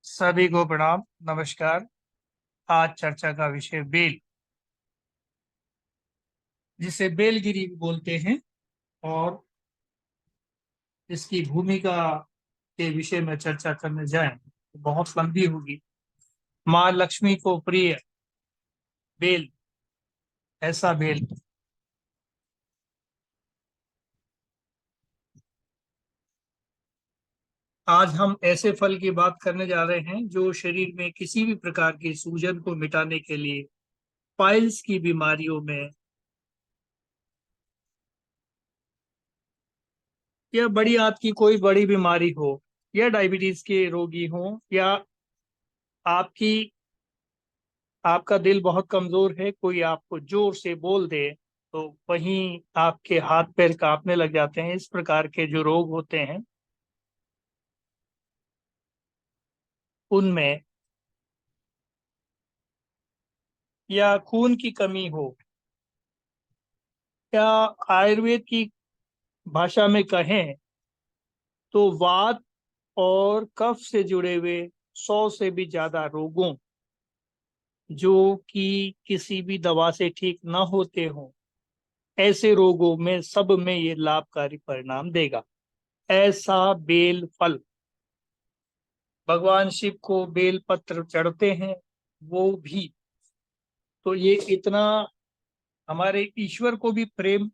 सभी को प्रणाम। नमस्कार। आज चर्चा का विषय बेल, जिसे बेलगिरी भी बोलते हैं, और इसकी भूमिका के विषय में चर्चा करने जाएं तो बहुत लंबी होगी। माँ लक्ष्मी को प्रिय बेल, ऐसा बेल। आज हम ऐसे फल की बात करने जा रहे हैं जो शरीर में किसी भी प्रकार की सूजन को मिटाने के लिए, पाइल्स की बीमारियों में, या बड़ी आंत की कोई बड़ी बीमारी हो, या डायबिटीज के रोगी हो, या आपकी आपका दिल बहुत कमजोर है, कोई आपको जोर से बोल दे तो वहीं आपके हाथ पैर कांपने लग जाते हैं, इस प्रकार के जो रोग होते हैं उनमें, या खून की कमी हो, या आयुर्वेद की भाषा में कहें तो वात और कफ से जुड़े हुए 100 से भी ज्यादा रोगों, जो कि किसी भी दवा से ठीक न होते हों, ऐसे रोगों में सब में ये लाभकारी परिणाम देगा। ऐसा बेल फल, भगवान शिव को बेल पत्र चढ़ते हैं वो भी, तो ये इतना हमारे ईश्वर को भी प्रेम,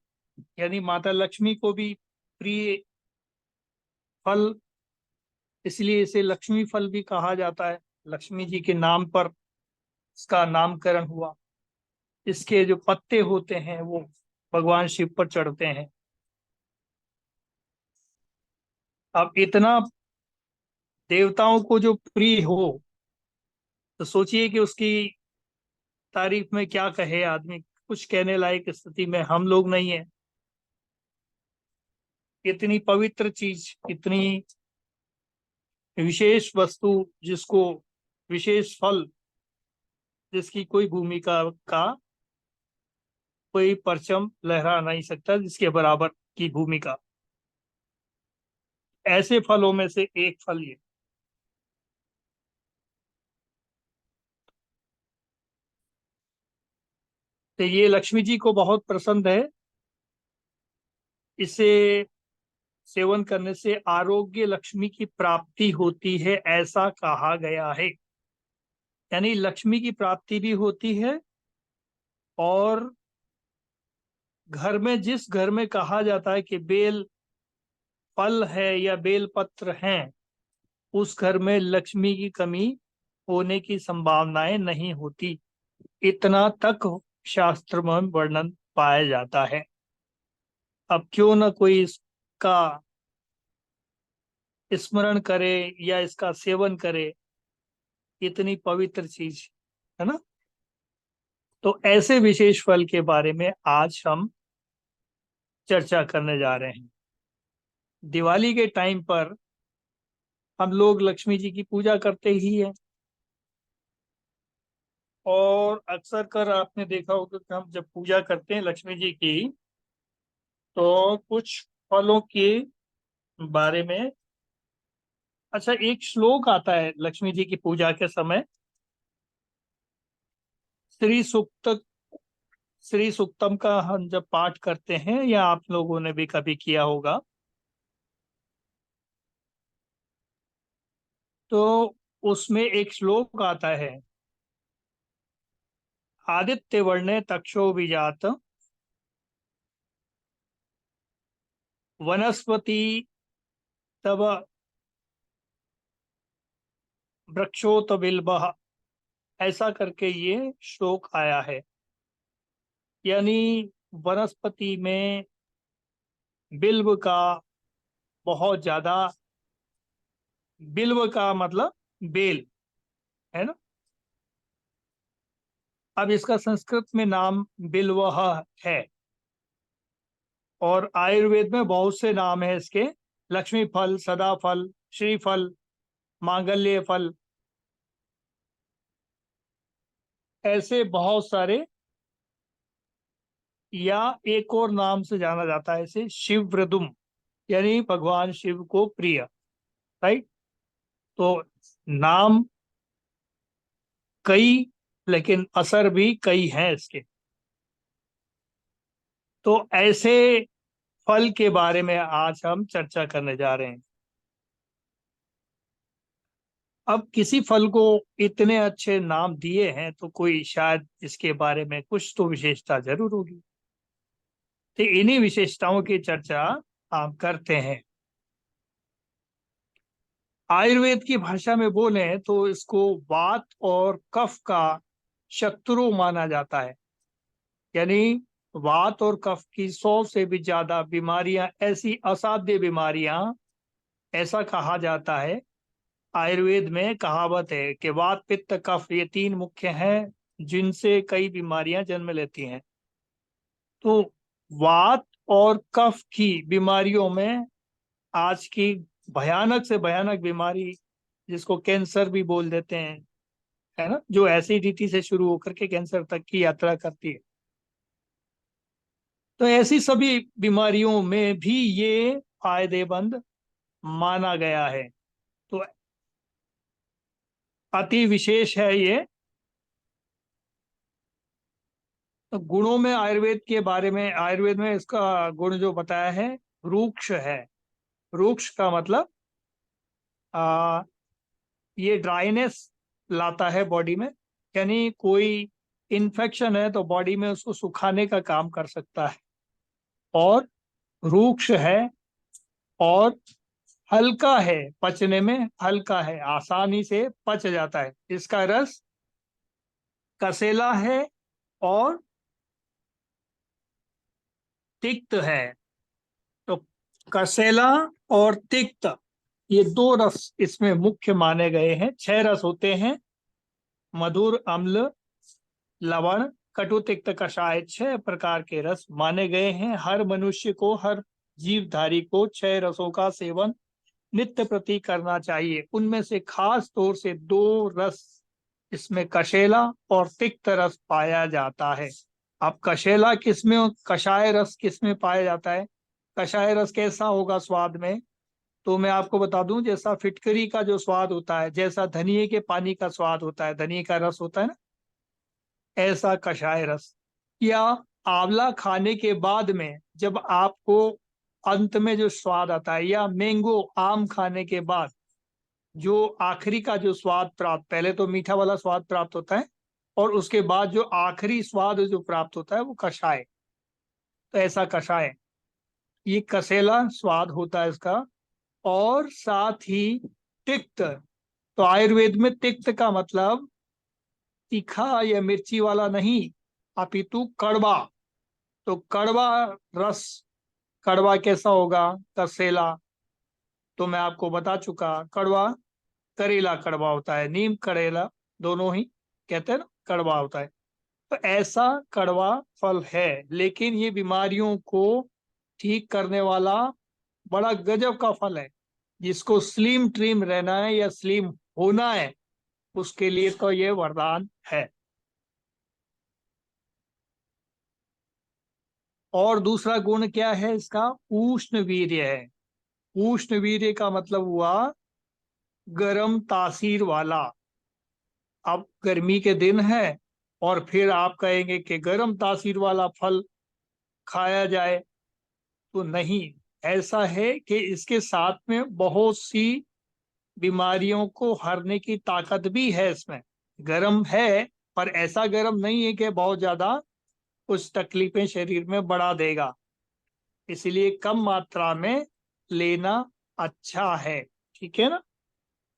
यानी माता लक्ष्मी को भी प्रिय फल, इसलिए इसे लक्ष्मी फल भी कहा जाता है। लक्ष्मी जी के नाम पर इसका नामकरण हुआ। इसके जो पत्ते होते हैं वो भगवान शिव पर चढ़ते हैं। अब इतना देवताओं को जो प्रिय हो, तो सोचिए कि उसकी तारीफ में क्या कहे आदमी। कुछ कहने लायक स्थिति में हम लोग नहीं है। इतनी पवित्र चीज, इतनी विशेष वस्तु, जिसको विशेष फल, जिसकी कोई भूमिका का कोई परचम लहरा नहीं सकता, जिसके बराबर की भूमिका, ऐसे फलों में से एक फल ये। तो ये लक्ष्मी जी को बहुत पसंद है। इसे सेवन करने से आरोग्य लक्ष्मी की प्राप्ति होती है, ऐसा कहा गया है। यानी लक्ष्मी की प्राप्ति भी होती है, और घर में, जिस घर में कहा जाता है कि बेल फल है या बेल पत्र हैं, उस घर में लक्ष्मी की कमी होने की संभावनाएं नहीं होती। इतना तक शास्त्र में वर्णन पाया जाता है। अब क्यों न कोई इसका स्मरण करे या इसका सेवन करे, इतनी पवित्र चीज है ना। तो ऐसे विशेष फल के बारे में आज हम चर्चा करने जा रहे हैं। दिवाली के टाइम पर हम लोग लक्ष्मी जी की पूजा करते ही हैं, और अक्सर कर आपने देखा होगा कि हम जब पूजा करते हैं लक्ष्मी जी की, तो कुछ फलों के बारे में, अच्छा, एक श्लोक आता है लक्ष्मी जी की पूजा के समय, श्री सूक्त, श्री सूक्तम का हम जब पाठ करते हैं, या आप लोगों ने भी कभी किया होगा, तो उसमें एक श्लोक आता है, आदित्य वर्णे तक्षो विजात वनस्पति तब वृक्षोत बिल्बः, ऐसा करके ये श्लोक आया है। यानी वनस्पति में बिल्व का बहुत ज्यादा, बिल्व का मतलब बेल है ना। अब इसका संस्कृत में नाम बिल्वह है, और आयुर्वेद में बहुत से नाम है इसके। लक्ष्मी फल, सदा फल, श्रीफल, मांगल्य फल, ऐसे बहुत सारे। या एक और नाम से जाना जाता है इसे शिव व्रदुम, यानी भगवान शिव को प्रिय, राइट। तो नाम कई, लेकिन असर भी कई हैं इसके। तो ऐसे फल के बारे में आज हम चर्चा करने जा रहे हैं। अब किसी फल को इतने अच्छे नाम दिए हैं तो कोई शायद इसके बारे में कुछ तो विशेषता जरूर होगी। तो इन्हीं विशेषताओं की चर्चा हम करते हैं। आयुर्वेद की भाषा में बोले तो इसको वात और कफ का शत्रु माना जाता है। यानी वात और कफ की 100 से भी ज्यादा बीमारियां, ऐसी असाध्य बीमारियां, ऐसा कहा जाता है। आयुर्वेद में कहावत है कि वात पित्त कफ ये 3 मुख्य हैं जिनसे कई बीमारियां जन्म लेती हैं। तो वात और कफ की बीमारियों में आज की भयानक से भयानक बीमारी, जिसको कैंसर भी बोल देते हैं, है ना, जो एसिडिटी से शुरू होकर के कैंसर तक की यात्रा करती है। तो ऐसी सभी बीमारियों में भी ये फायदेमंद माना गया है। तो अति विशेष है ये। तो गुणों में आयुर्वेद के बारे में, आयुर्वेद में इसका गुण जो बताया है, रूक्ष है। रूक्ष का मतलब आ, ये ड्राइनेस लाता है बॉडी में। यानी कोई इन्फेक्शन है तो बॉडी में उसको सुखाने का काम कर सकता है। और रूक्ष है, और हल्का है, पचने में हल्का है, आसानी से पच जाता है। इसका रस कसेला है और तिक्त है। तो कसेला और तिक्त, ये 2 रस इसमें मुख्य माने गए हैं। 6 रस होते हैं: मधुर, अम्ल, लवण, कटु, तिक्त, कषाय। 6 प्रकार के रस माने गए हैं। हर मनुष्य को, हर जीवधारी को 6 रसों का सेवन नित्य प्रति करना चाहिए। उनमें से खास तौर से 2 रस इसमें कशेला और तिक्त रस पाया जाता है। अब कशेला किसमें, कषाय रस किसमें पाया जाता है? कषाय रस कैसा होगा स्वाद में? तो मैं आपको बता दूं, जैसा फिटकरी का जो स्वाद होता है, जैसा धनिए के पानी का स्वाद होता है, धनिए का रस होता है ना, ऐसा कषाय रस। या आंवला खाने के बाद में जब आपको अंत में जो स्वाद आता है, या मैंगो, आम खाने के बाद जो आखिरी का जो स्वाद प्राप्त, पहले तो मीठा वाला स्वाद प्राप्त होता है और उसके बाद जो आखिरी स्वाद जो प्राप्त होता है वो कषाय। तो ऐसा कषाय, ये कसेला स्वाद होता है इसका। और साथ ही तिक्त। तो आयुर्वेद में तिक्त का मतलब तीखा या मिर्ची वाला नहीं, अपितु कड़वा। तो कड़वा रस, कड़वा कैसा होगा? कसेला तो मैं आपको बता चुका। कड़वा, करेला कड़वा होता है, नीम करेला दोनों ही कहते हैं ना, कड़वा होता है। तो ऐसा कड़वा फल है, लेकिन ये बीमारियों को ठीक करने वाला बड़ा गजब का फल है। जिसको स्लिम ट्रिम रहना है या स्लिम होना है, उसके लिए तो ये वरदान है। और दूसरा गुण क्या है इसका? उष्ण वीर्य है। उष्ण वीर्य का मतलब हुआ गर्म तासीर वाला। अब गर्मी के दिन है और फिर आप कहेंगे कि गर्म तासीर वाला फल खाया जाए, तो नहीं। ऐसा है कि इसके साथ में बहुत सी बीमारियों को हरने की ताकत भी है इसमें। गर्म है, पर ऐसा गर्म नहीं है कि बहुत ज्यादा कुछ तकलीफें शरीर में बढ़ा देगा। इसलिए कम मात्रा में लेना अच्छा है, ठीक है ना।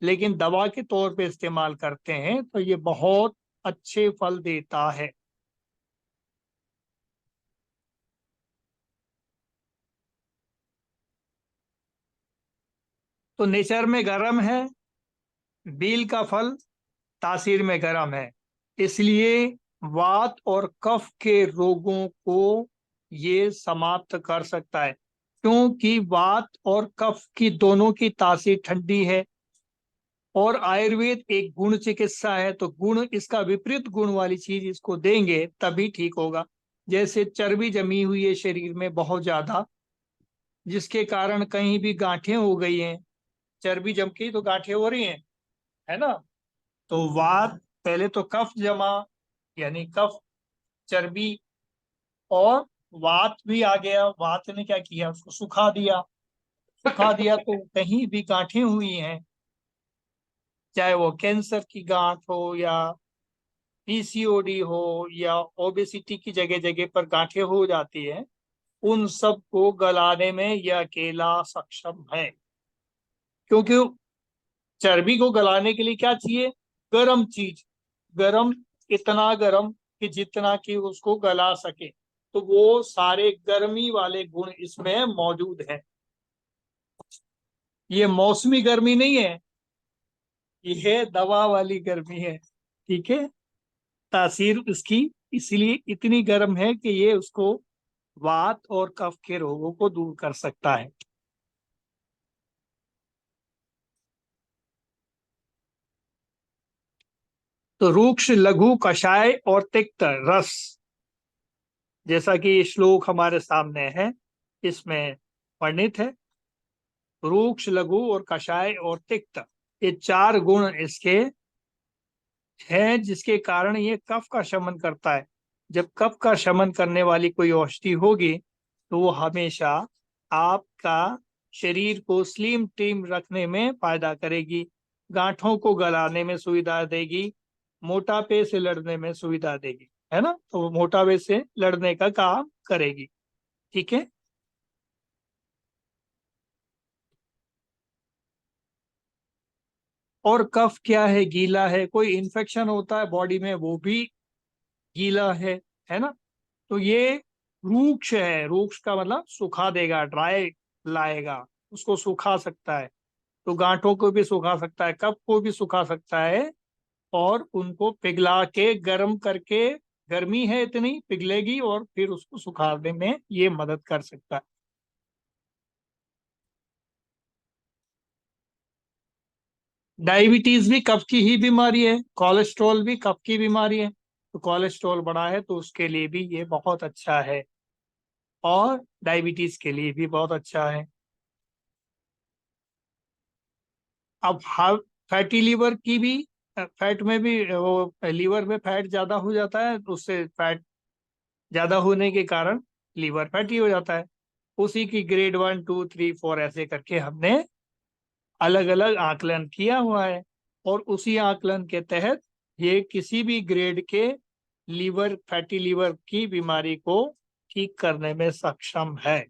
लेकिन दवा के तौर पे इस्तेमाल करते हैं तो ये बहुत अच्छे फल देता है। तो नेचर में गर्म है, बील का फल तासीर में गर्म है, इसलिए वात और कफ के रोगों को ये समाप्त कर सकता है। क्योंकि वात और कफ की दोनों की तासीर ठंडी है। और आयुर्वेद एक गुण चिकित्सा है, तो गुण, इसका विपरीत गुण वाली चीज इसको देंगे तभी ठीक होगा। जैसे चर्बी जमी हुई है शरीर में बहुत ज्यादा, जिसके कारण कहीं भी गांठें हो गई हैं। चर्बी जम के तो गांठें हो रही हैं। है ना। तो वात, पहले तो कफ जमा, यानी कफ, चर्बी, और वात भी आ गया। वात ने क्या किया, उसको सुखा दिया। सुखा दिया तो कहीं भी गांठें हुई हैं, चाहे वो कैंसर की गांठ हो या पीसीओडी हो या ओबेसिटी की जगह जगह पर गांठें हो जाती है, उन सब को गलाने में यह अकेला सक्षम है। क्योंकि चर्बी को गलाने के लिए क्या चाहिए, गरम चीज। गरम, इतना गरम कि जितना कि उसको गला सके। तो वो सारे गर्मी वाले गुण इसमें मौजूद है। ये मौसमी गर्मी नहीं है, ये दवा वाली गर्मी है। ठीक है, तासीर उसकी इसलिए इतनी गर्म है कि ये उसको वात और कफ के रोगों को दूर कर सकता है। तो रूक्ष, लघु, कषाय और तिक्त रस, जैसा कि ये श्लोक हमारे सामने है, इसमें वर्णित है। रूक्ष, लघु और कषाय और तिक्त, ये चार गुण इसके हैं, जिसके कारण ये कफ का शमन करता है। जब कफ का शमन करने वाली कोई औषधि होगी तो वो हमेशा आपका शरीर को स्लिम ट्रिम रखने में फायदा करेगी, गांठों को गलाने में सुविधा देगी, मोटापे से लड़ने में सुविधा देगी, है ना। तो वो मोटापे से लड़ने का काम करेगी। ठीक है। और कफ क्या है, गीला है, कोई इन्फेक्शन होता है बॉडी में वो भी गीला है ना। तो ये रूक्ष है। रूक्ष का मतलब सुखा देगा, ड्राई लाएगा, उसको सुखा सकता है। तो गांठों को भी सुखा सकता है, कफ को भी सुखा सकता है, और उनको पिघला के गर्म करके, गर्मी है इतनी पिघलेगी और फिर उसको सुखाने में ये मदद कर सकता है। डायबिटीज भी कफ की ही बीमारी है, कोलेस्ट्रॉल भी कफ की बीमारी है। तो कोलेस्ट्रॉल बढ़ा है तो उसके लिए भी ये बहुत अच्छा है, और डायबिटीज के लिए भी बहुत अच्छा है। अब फैटी लीवर की भी, फैट में भी वो लीवर में फैट ज्यादा हो जाता है, तो उससे फैट ज्यादा होने के कारण लीवर फैटी हो जाता है। उसी की ग्रेड 1, 2, 3, 4 ऐसे करके हमने अलग अलग आकलन किया हुआ है, और उसी आकलन के तहत ये किसी भी ग्रेड के लीवर, फैटी लीवर की बीमारी को ठीक करने में सक्षम है।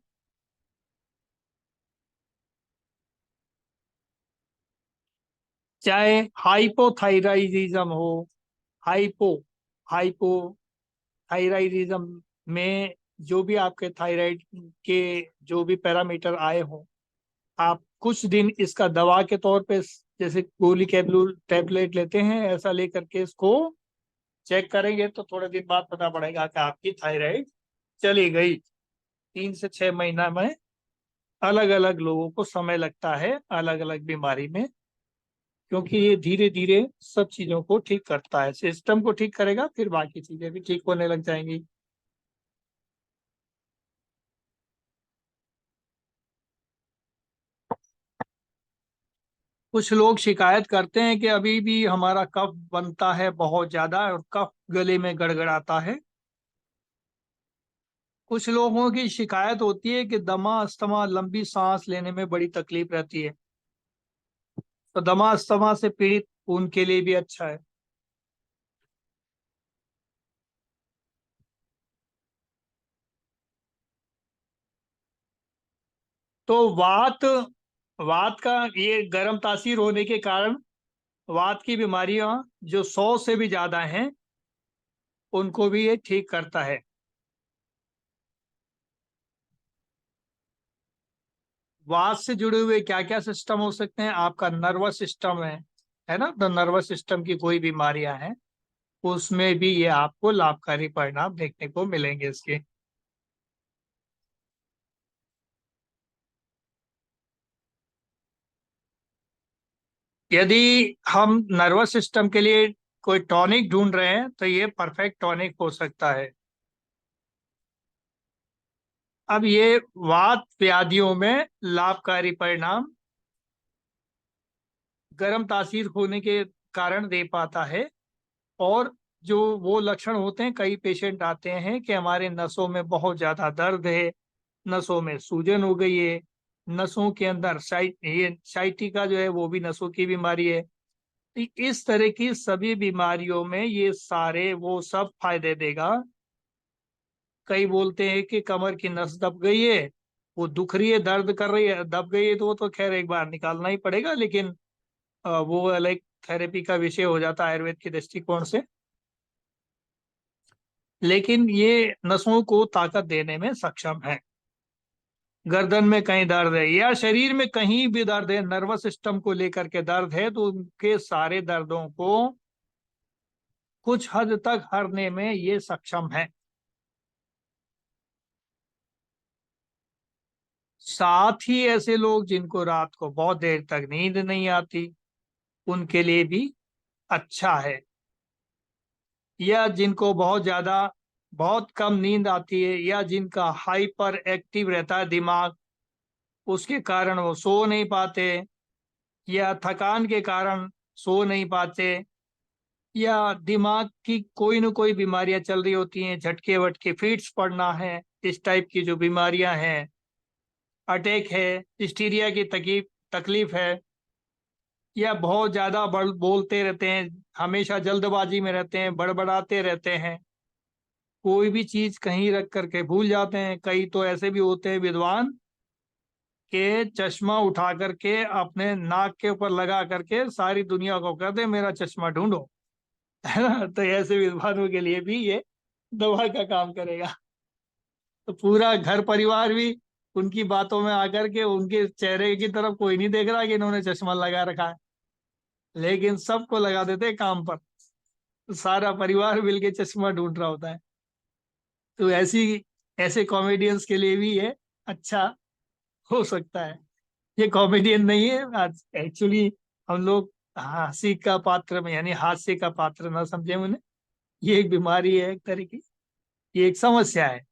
चाहे हाइपोथायराइडिज्म हो, हाइपो हाइपो थायराइडिज्म में जो भी आपके थायराइड के जो भी पैरामीटर आए हों, आप कुछ दिन इसका दवा के तौर पे जैसे गोली कैप्सूल टैबलेट लेते हैं, ऐसा लेकर के इसको चेक करेंगे तो थोड़े दिन बाद पता पड़ेगा कि आपकी थायराइड चली गई। 3 से 6 महीना में अलग अलग लोगों को समय लगता है, अलग अलग बीमारी में, क्योंकि ये धीरे धीरे सब चीजों को ठीक करता है। सिस्टम को ठीक करेगा, फिर बाकी चीजें भी ठीक होने लग जाएंगी। कुछ लोग शिकायत करते हैं कि अभी भी हमारा कफ बनता है बहुत ज्यादा, और कफ गले में गड़गड़ाता है। कुछ लोगों की शिकायत होती है कि दमा, अस्थमा, लंबी सांस लेने में बड़ी तकलीफ रहती है। तो दमा अस्थमा से पीड़ित उनके लिए भी अच्छा है। तो वात, वात का ये गर्म तासीर होने के कारण वात की बीमारियां जो 100 से भी ज्यादा हैं, उनको भी ये ठीक करता है। वात से जुड़े हुए क्या क्या सिस्टम हो सकते हैं, आपका नर्वस सिस्टम है ना। तो नर्वस सिस्टम की कोई बीमारियां हैं, उसमें भी ये आपको लाभकारी परिणाम देखने को मिलेंगे इसके। यदि हम नर्वस सिस्टम के लिए कोई टॉनिक ढूंढ रहे हैं तो ये परफेक्ट टॉनिक हो सकता है। अब ये वात व्याधियों में लाभकारी परिणाम गर्म तासीर होने के कारण दे पाता है। और जो वो लक्षण होते हैं, कई पेशेंट आते हैं कि हमारे नसों में बहुत ज्यादा दर्द है, नसों में सूजन हो गई है, नसों के अंदर ये साइटिका जो है वो भी नसों की बीमारी है। तो इस तरह की सभी बीमारियों में ये सारे वो सब फायदे देगा। कई बोलते हैं कि कमर की नस दब गई है, वो दुख रही है, दर्द कर रही है, दब गई है, तो वो तो खैर एक बार निकालना ही पड़ेगा, लेकिन वो अलग थेरेपी का विषय हो जाता है आयुर्वेद के दृष्टिकोण से। लेकिन ये नसों को ताकत देने में सक्षम है। गर्दन में कहीं दर्द है या शरीर में कहीं भी दर्द है, नर्वस सिस्टम को लेकर के दर्द है, तो उनके सारे दर्दों को कुछ हद तक हरने में ये सक्षम है। साथ ही ऐसे लोग जिनको रात को बहुत देर तक नींद नहीं आती, उनके लिए भी अच्छा है। या जिनको बहुत ज्यादा बहुत कम नींद आती है, या जिनका हाइपर एक्टिव रहता है दिमाग, उसके कारण वो सो नहीं पाते, या थकान के कारण सो नहीं पाते, या दिमाग की कोई न कोई बीमारियां चल रही होती हैं, झटके वटके फिट्स पड़ना है, इस टाइप की जो बीमारियां हैं, अटैक है, हिस्टीरिया की तकलीफ तकलीफ है, या बहुत ज्यादा बोलते रहते हैं, हमेशा जल्दबाजी में रहते हैं, बड़बड़ाते रहते हैं, कोई भी चीज कहीं रख करके भूल जाते हैं। कई तो ऐसे भी होते हैं विद्वान के चश्मा उठा करके अपने नाक के ऊपर लगा करके सारी दुनिया को कहते हैं मेरा चश्मा ढूंढो। है ना? तो ऐसे विद्वानों के लिए भी ये दवा का काम करेगा। तो पूरा घर परिवार भी उनकी बातों में आकर के उनके चेहरे की तरफ कोई नहीं देख रहा कि इन्होंने चश्मा लगा रखा है, लेकिन सबको लगा देते हैं काम पर। तो सारा परिवार मिलके चश्मा ढूंढ रहा होता है। तो ऐसे कॉमेडियंस के लिए भी ये अच्छा हो सकता है। ये कॉमेडियन नहीं है आज, एक्चुअली हम लोग हंसी का पात्र में, यानी हास्य का पात्र ना समझे उन्हें। ये एक बीमारी है एक तरह की, ये एक समस्या है।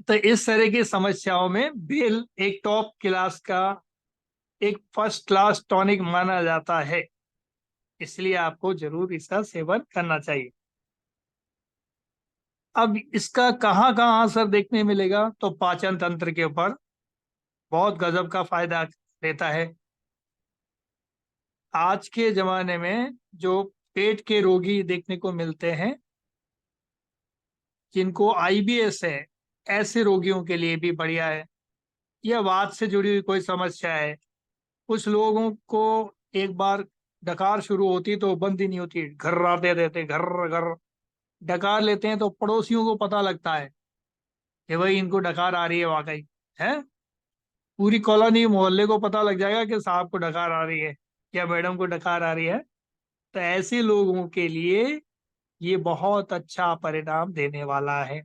तो इस तरह की समस्याओं में बेल एक टॉप क्लास का, एक फर्स्ट क्लास टॉनिक माना जाता है, इसलिए आपको जरूर इसका सेवन करना चाहिए। अब इसका कहाँ कहाँ असर देखने मिलेगा, तो पाचन तंत्र के ऊपर बहुत गजब का फायदा देता है। आज के जमाने में जो पेट के रोगी देखने को मिलते हैं, जिनको आईबीएस है, ऐसे रोगियों के लिए भी बढ़िया है। या वात से जुड़ी हुई कोई समस्या है, कुछ लोगों को एक बार डकार शुरू होती तो बंद ही नहीं होती, घर्राते रहते, घर घर डकार लेते हैं तो पड़ोसियों को पता लगता है कि भाई इनको डकार आ रही है वाकई है। पूरी कॉलोनी मोहल्ले को पता लग जाएगा कि साहब को डकार आ रही है या मैडम को डकार आ रही है। तो ऐसे लोगों के लिए ये बहुत अच्छा परिणाम देने वाला है।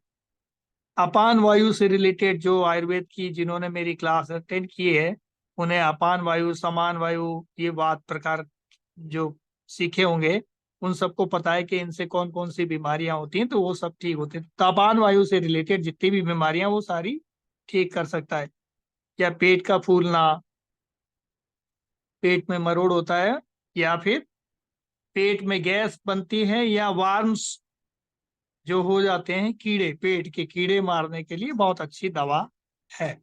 अपान वायु से रिलेटेड जो आयुर्वेद की जिन्होंने मेरी क्लास अटेंड की है, उन्हें अपान वायु, समान वायु, ये बात प्रकार जो सीखे होंगे, उन सबको पता है कि इनसे कौन कौन सी बीमारियां होती हैं, तो वो सब ठीक होते हैं। तो अपान वायु से रिलेटेड जितनी भी बीमारियां वो सारी ठीक कर सकता है। या पेट का फूलना, पेट में मरोड़ होता है, या फिर पेट में गैस बनती है, या वार्म्स जो हो जाते हैं, कीड़े, पेट के कीड़े मारने के लिए बहुत अच्छी दवा है।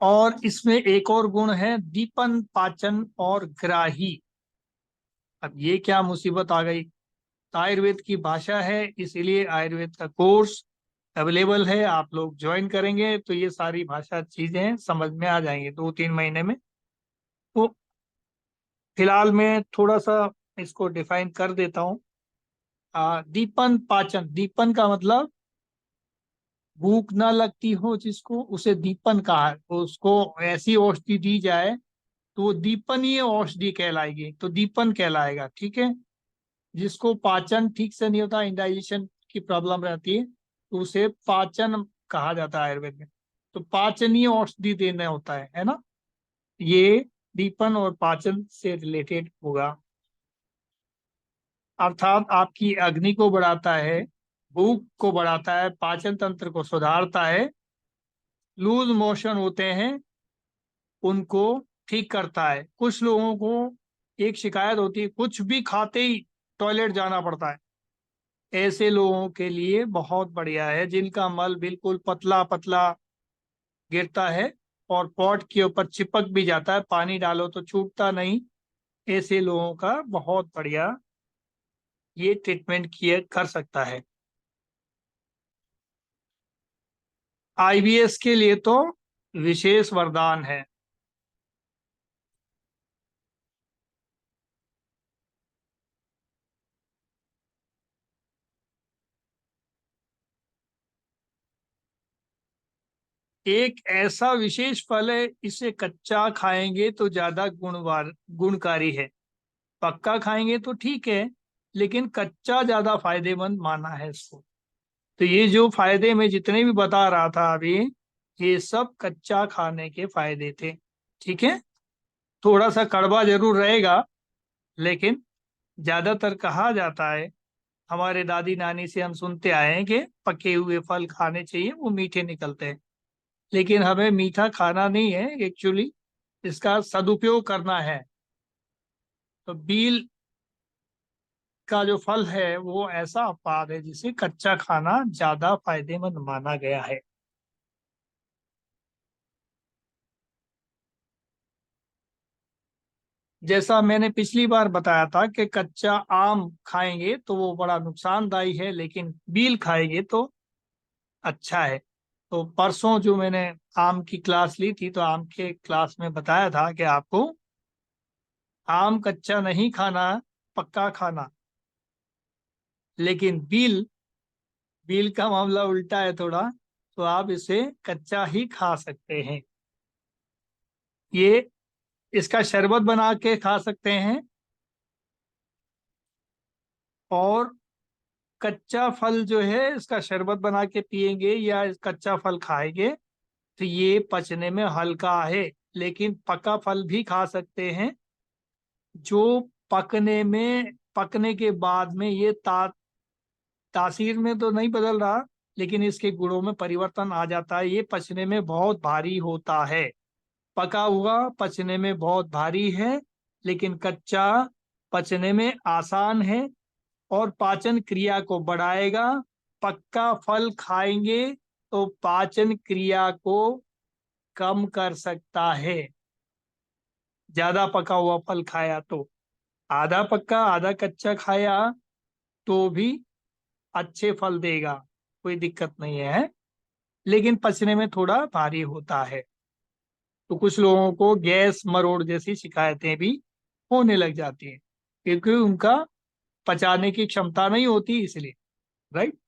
और इसमें एक और गुण है, दीपन पाचन और ग्राही। अब ये क्या मुसीबत आ गई। आयुर्वेद की भाषा है, इसीलिए आयुर्वेद का कोर्स अवेलेबल है, आप लोग ज्वाइन करेंगे तो ये सारी भाषा चीजें समझ में आ जाएंगी 2-3 महीने में। तो फिलहाल मैं थोड़ा सा इसको डिफाइन कर देता हूँ। दीपन पाचन, दीपन का मतलब भूख ना लगती हो जिसको, उसे दीपन कहा है। तो उसको ऐसी औषधि दी जाए तो वो दीपनीय औषधि कहलाएगी, तो दीपन कहलाएगा, ठीक है। जिसको पाचन ठीक से नहीं होता, इंडाइजेशन की प्रॉब्लम रहती है, तो उसे पाचन कहा जाता है आयुर्वेद में। तो पाचनीय औषधि देना होता है ना। ये दीपन और पाचन से रिलेटेड होगा। अर्थात आपकी अग्नि को बढ़ाता है, भूख को बढ़ाता है, पाचन तंत्र को सुधारता है, लूज मोशन होते हैं उनको ठीक करता है। कुछ लोगों को एक शिकायत होती है, कुछ भी खाते ही टॉयलेट जाना पड़ता है। ऐसे लोगों के लिए बहुत बढ़िया है, जिनका मल बिल्कुल पतला पतला गिरता है और पॉट के ऊपर चिपक भी जाता है, पानी डालो तो छूटता नहीं। ऐसे लोगों का बहुत बढ़िया ये ट्रीटमेंट किया कर सकता है। आईबीएस के लिए तो विशेष वरदान है। एक ऐसा विशेष फल है, इसे कच्चा खाएंगे तो ज्यादा गुणकारी है। पक्का खाएंगे तो ठीक है, लेकिन कच्चा ज्यादा फायदेमंद माना है इसको। तो ये जो फायदे मैं जितने भी बता रहा था अभी, ये सब कच्चा खाने के फायदे थे। ठीक है, थोड़ा सा कड़वा जरूर रहेगा, लेकिन ज्यादातर कहा जाता है, हमारे दादी नानी से हम सुनते आए हैं कि पके हुए फल खाने चाहिए, वो मीठे निकलते हैं। लेकिन हमें मीठा खाना नहीं है एक्चुअली, इसका सदुपयोग करना है। तो बील का जो फल है वो ऐसा उत्पाद है जिसे कच्चा खाना ज्यादा फायदेमंद माना गया है। जैसा मैंने पिछली बार बताया था कि कच्चा आम खाएंगे तो वो बड़ा नुकसानदायी है, लेकिन बील खाएंगे तो अच्छा है। तो परसों जो मैंने आम की क्लास ली थी, तो आम के क्लास में बताया था कि आपको आम कच्चा नहीं खाना, पक्का खाना। लेकिन बील, बील का मामला उल्टा है थोड़ा, तो आप इसे कच्चा ही खा सकते हैं। ये इसका शरबत बना के खा सकते हैं, और कच्चा फल जो है इसका शरबत बना के पिएंगे या इस कच्चा फल खाएंगे तो ये पचने में हल्का है। लेकिन पका फल भी खा सकते हैं, जो पकने के बाद में ये तासीर में तो नहीं बदल रहा, लेकिन इसके गुणों में परिवर्तन आ जाता है। ये पचने में बहुत भारी होता है। पका हुआ पचने में बहुत भारी है, लेकिन कच्चा पचने में आसान है और पाचन क्रिया को बढ़ाएगा। पक्का फल खाएंगे तो पाचन क्रिया को कम कर सकता है। ज्यादा पका हुआ फल खाया तो, आधा पक्का आधा कच्चा खाया तो भी अच्छे फल देगा, कोई दिक्कत नहीं है। लेकिन पचने में थोड़ा भारी होता है। तो कुछ लोगों को गैस मरोड़ जैसी शिकायतें भी होने लग जाती हैं, क्योंकि उनका पचाने की क्षमता नहीं होती, इसलिए। राइट।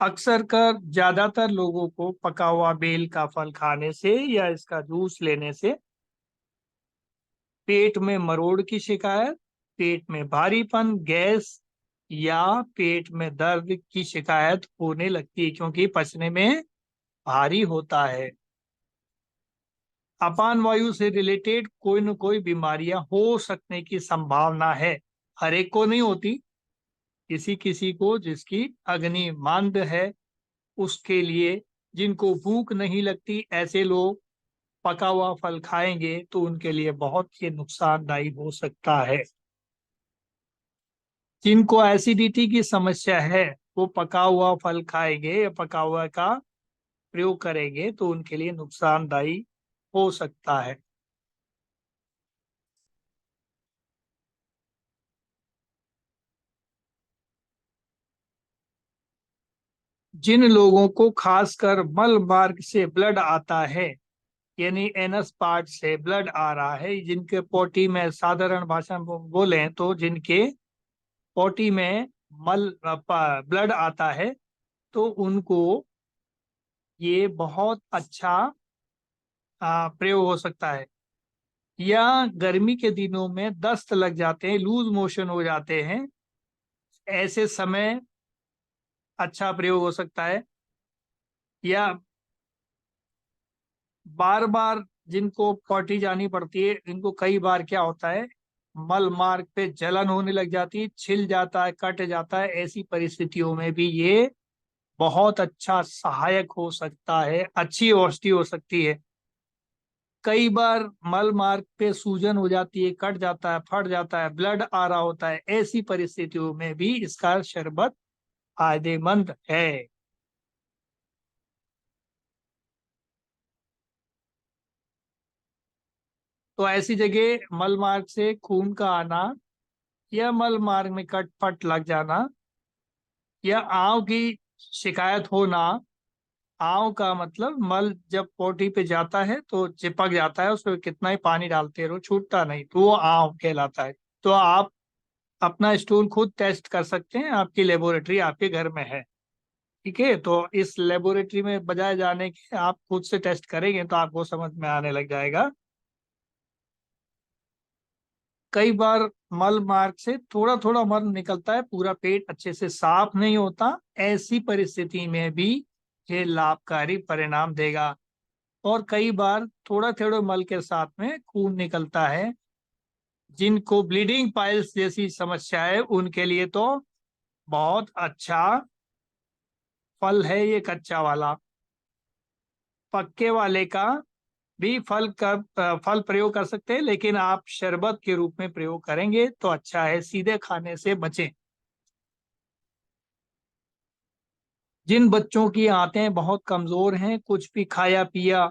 अक्सर कर ज्यादातर लोगों को पका हुआ बेल का फल खाने से या इसका जूस लेने से पेट में मरोड़ की शिकायत, पेट में भारीपन, गैस या पेट में दर्द की शिकायत होने लगती है, क्योंकि पचने में भारी होता है। अपान वायु से रिलेटेड कोई न कोई बीमारियां हो सकने की संभावना है। हर एक को नहीं होती, किसी किसी को जिसकी अग्नि मंद है उसके लिए, जिनको भूख नहीं लगती, ऐसे लोग पका हुआ फल खाएंगे तो उनके लिए बहुत ही नुकसानदायी हो सकता है। जिनको एसिडिटी की समस्या है वो पका हुआ फल खाएंगे या पका हुआ का प्रयोग करेंगे तो उनके लिए नुकसानदायी हो सकता है। जिन लोगों को खासकर मल मार्ग से ब्लड आता है, यानी एनस पार्ट से ब्लड आ रहा है, जिनके पोटी में, साधारण भाषा में बोलें तो जिनके पोटी में मल ब्लड आता है, तो उनको ये बहुत अच्छा प्रयोग हो सकता है। या गर्मी के दिनों में दस्त लग जाते हैं, लूज मोशन हो जाते हैं, ऐसे समय अच्छा प्रयोग हो सकता है। या बार बार जिनको पॉटी जानी पड़ती है, इनको कई बार क्या होता है, मल मार्ग पे जलन होने लग जाती है, छिल जाता है, कट जाता है। ऐसी परिस्थितियों में भी ये बहुत अच्छा सहायक हो सकता है, अच्छी औषधि हो सकती है। कई बार मल मार्ग पे सूजन हो जाती है, कट जाता है, फट जाता है, ब्लड आ रहा होता है, ऐसी परिस्थितियों में भी इसका शरबत फायदेमंद है। तो ऐसी जगह मल मार्ग से खून का आना या मल मार्ग में कट फट लग जाना या आंव की शिकायत होना। आंव का मतलब मल जब पोटी पे जाता है तो चिपक जाता है, उसमें कितना ही पानी डालते रहो छूटता नहीं, तो वो आंव कहलाता है। तो आप अपना स्टूल खुद टेस्ट कर सकते हैं, आपकी लेबोरेटरी आपके घर में है। ठीक है, तो इस लेबोरेटरी में बजाय जाने के आप खुद से टेस्ट करेंगे तो आपको समझ में आने लग जाएगा। कई बार मल मार्ग से थोड़ा थोड़ा मल निकलता है, पूरा पेट अच्छे से साफ नहीं होता, ऐसी परिस्थिति में भी ये लाभकारी परिणाम देगा। और कई बार थोड़ा थोड़ा मल के साथ में खून निकलता है, जिनको ब्लीडिंग पाइल्स जैसी समस्या है उनके लिए तो बहुत अच्छा फल है ये कच्चा वाला। पक्के वाले का भी फल प्रयोग कर सकते हैं, लेकिन आप शरबत के रूप में प्रयोग करेंगे तो अच्छा है, सीधे खाने से बचें। जिन बच्चों की आंतें बहुत कमजोर हैं, कुछ भी खाया पिया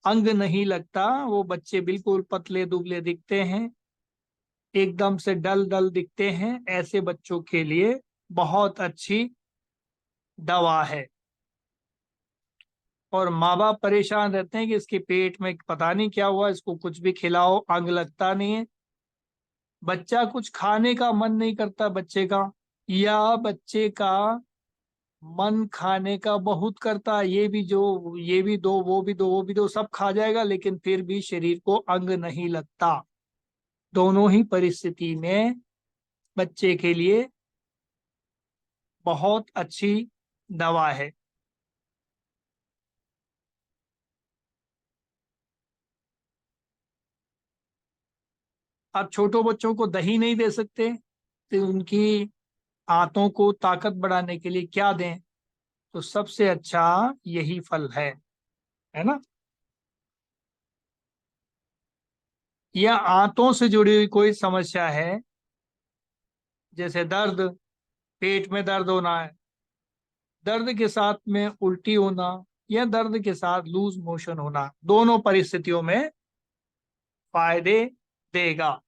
अंग नहीं लगता, वो बच्चे बिल्कुल पतले दुबले दिखते हैं, एकदम से डल डल दिखते हैं, ऐसे बच्चों के लिए बहुत अच्छी दवा है। और माँ बाप परेशान रहते हैं कि इसके पेट में पता नहीं क्या हुआ, इसको कुछ भी खिलाओ अंग लगता नहीं है, बच्चा कुछ खाने का मन नहीं करता बच्चे का, या बच्चे का मन खाने का बहुत करता है, ये भी दो वो भी दो वो भी दो, सब खा जाएगा, लेकिन फिर भी शरीर को अंग नहीं लगता। दोनों ही परिस्थिति में बच्चे के लिए बहुत अच्छी दवा है। आप छोटो बच्चों को दही नहीं दे सकते, तो उनकी आंतों को ताकत बढ़ाने के लिए क्या दें? तो सबसे अच्छा यही फल है ना। या आंतों से जुड़ी हुई कोई समस्या है, जैसे दर्द, पेट में दर्द होना है, दर्द के साथ में उल्टी होना, या दर्द के साथ लूज मोशन होना, दोनों परिस्थितियों में फायदे देगा।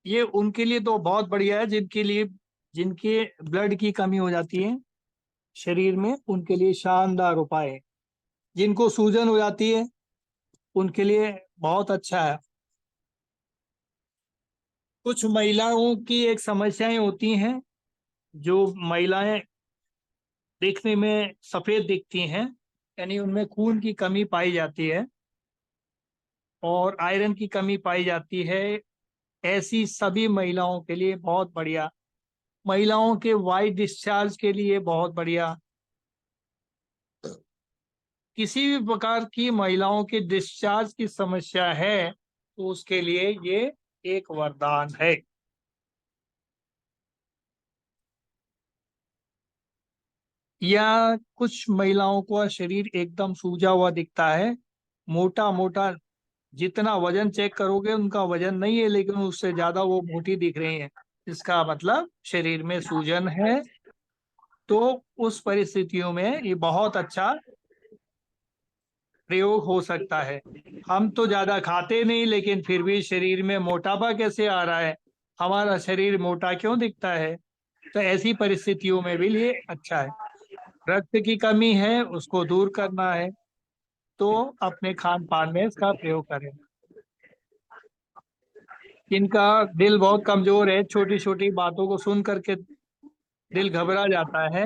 ये उनके लिए तो बहुत बढ़िया है, जिनके ब्लड की कमी हो जाती है शरीर में, उनके लिए शानदार उपाय है। जिनको सूजन हो जाती है उनके लिए बहुत अच्छा है। कुछ महिलाओं की एक समस्याएं होती हैं, जो महिलाएं देखने में सफेद दिखती हैं, यानी उनमें खून की कमी पाई जाती है और आयरन की कमी पाई जाती है। ऐसी सभी महिलाओं के लिए बहुत बढ़िया, महिलाओं के वाइट डिस्चार्ज के लिए बहुत बढ़िया, किसी भी प्रकार की महिलाओं की डिस्चार्ज की समस्या है तो उसके लिए ये एक वरदान है। या कुछ महिलाओं का शरीर एकदम सूजा हुआ दिखता है, मोटा मोटा, जितना वजन चेक करोगे उनका वजन नहीं है, लेकिन उससे ज्यादा वो मोटी दिख रही है, इसका मतलब शरीर में सूजन है। तो उस परिस्थितियों में ये बहुत अच्छा प्रयोग हो सकता है। हम तो ज्यादा खाते नहीं, लेकिन फिर भी शरीर में मोटापा कैसे आ रहा है, हमारा शरीर मोटा क्यों दिखता है? तो ऐसी परिस्थितियों में भी ये अच्छा है। रक्त की कमी है, उसको दूर करना है, तो अपने खान पान में इसका प्रयोग करें। जिनका दिल बहुत कमजोर है, छोटी छोटी बातों को सुन करके दिल घबरा जाता है,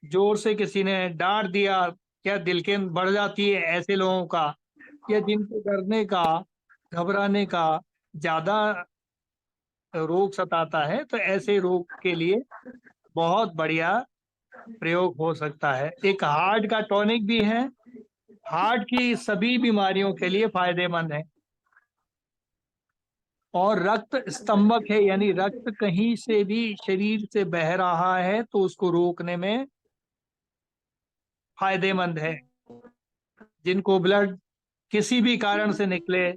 जोर से किसी ने डांट दिया क्या दिल के बढ़ जाती है ऐसे लोगों का, या जिनको डरने का, घबराने का ज्यादा रोग सताता है, तो ऐसे रोग के लिए बहुत बढ़िया प्रयोग हो सकता है। एक हार्ट का टॉनिक भी है, हार्ट की सभी बीमारियों के लिए फायदेमंद है। और रक्त स्तंभक है, यानी रक्त कहीं से भी शरीर से बह रहा है तो उसको रोकने में फायदेमंद है। जिनको ब्लड किसी भी कारण से निकले,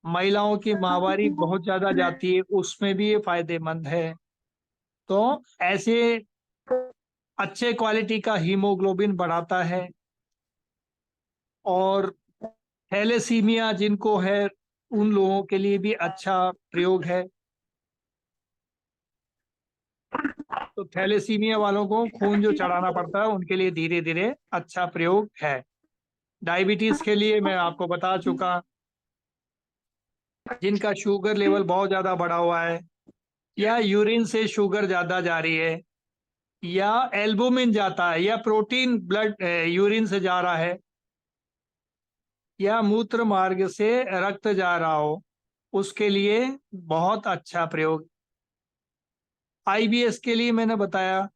महिलाओं की माहवारी बहुत ज्यादा जाती है, उसमें भी ये फायदेमंद है। तो ऐसे अच्छे क्वालिटी का हीमोग्लोबिन बढ़ाता है। और थैलेसीमिया जिनको है उन लोगों के लिए भी अच्छा प्रयोग है। तो थैलेसीमिया वालों को खून जो चढ़ाना पड़ता है उनके लिए धीरे धीरे अच्छा प्रयोग है। डायबिटीज के लिए मैं आपको बता चुका। जिनका शुगर लेवल बहुत ज्यादा बढ़ा हुआ है, या यूरिन से शुगर ज्यादा जा रही है, या एल्बुमिन जाता है, या प्रोटीन ब्लड यूरिन से जा रहा है, या मूत्र मार्ग से रक्त जा रहा हो, उसके लिए बहुत अच्छा प्रयोग। आईबीएस के लिए मैंने बताया।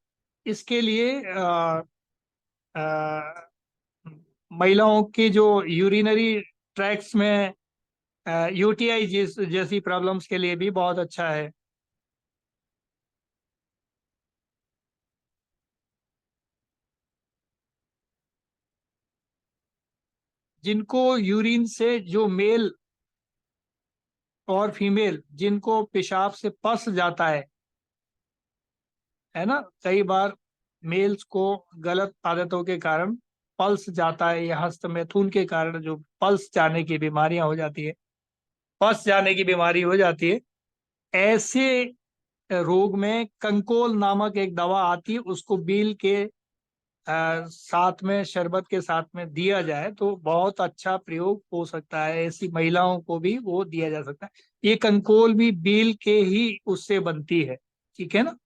इसके लिए अ, महिलाओं की जो यूरिनरी ट्रैक्ट्स में यूटीआई जैसी प्रॉब्लम्स के लिए भी बहुत अच्छा है। जिनको यूरिन से, जो मेल और फीमेल जिनको पेशाब से पस जाता है ना, कई बार मेल्स को गलत आदतों के कारण पल्स जाता है, या हस्त मैथुन के कारण जो पल्स जाने की बीमारियां हो जाती है, पस जाने की बीमारी हो जाती है। ऐसे रोग में कंकोल नामक एक दवा आती है, उसको बील के साथ में, शरबत के साथ में दिया जाए तो बहुत अच्छा प्रयोग हो सकता है। ऐसी महिलाओं को भी वो दिया जा सकता है। ये कंकोल भी बील के ही उससे बनती है, ठीक है ना।